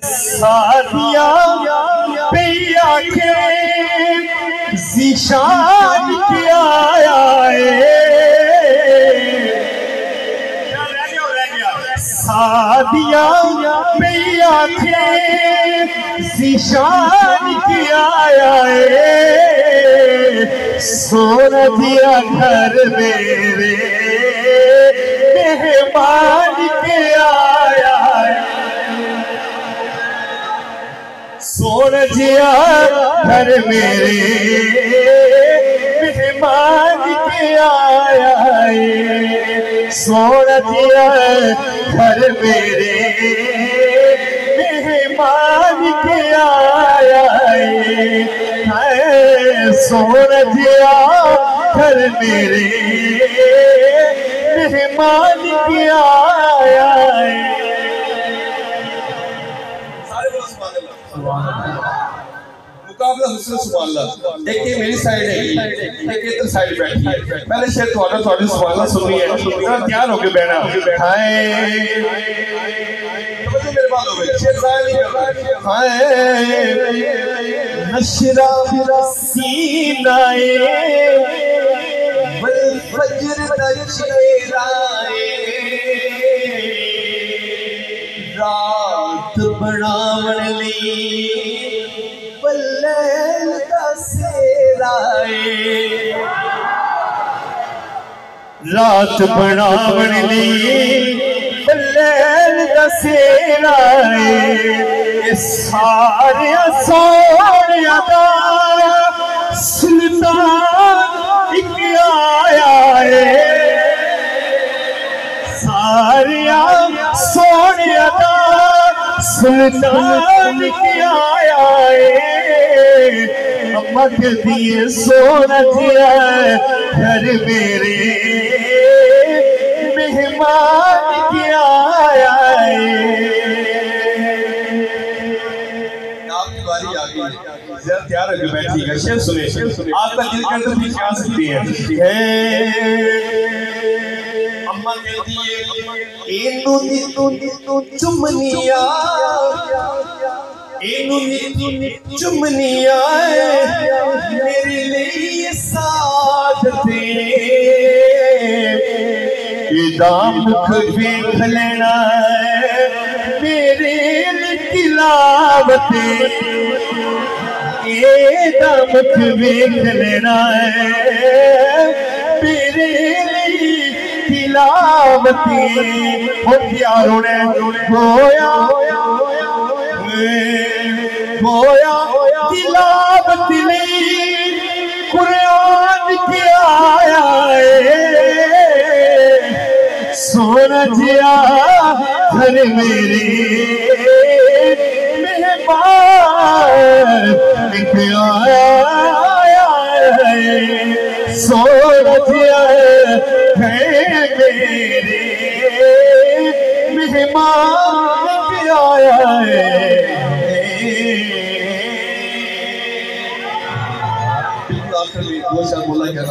सादिया पे आके ज़िशान किया सादिया पे आके ज़िशान किया सोना दिया घर मेरे मेहमान के आया सोना दिया घर मेरे मेहमान के आया सोना दिया घर मेरे मेहमान के आया सोना दिया घर मेरे मेहमान के आया मुकाबला हुस्न सुभान अल्लाह। एक ये मेरी साइड है, एक इधर साइड बैठी है। पहले शेर थोड़ा सुभान अल्लाह सुननी है, तैयार होके बैठना। हाय मेरे बाल हो गए, शेर जाया नहीं करना। हाय नशरा सीनाए बल फजर नशराए रात बनावन ली बल्लैल दा सेराए रात बनावन ली बल्लैल दा सेराए सारे सोनिया दा सुल्तान एक आया है सारिया सोनिया दा सुल्तान एक आया है अम्मा के दिए सोना दिया घर मेरे मेहमान के आया है तैयार होकर बैठिएगा। शेर सुने, आपका दिल करता है क्या सकती है। अम्मा कहती है इनु चुमनिया इनु चुमनिया मेरे लिए सादते मुख देख लेना मेरे तिलावते मुख देख लेना मेरे तिलावती यारों ने गोया गोया तिलावती कुरान के आया सोना जिया घर मेरे मेहमान के आया सोना जिया मेरे मेहमान के आया आखिर में दो शाह बोला क्या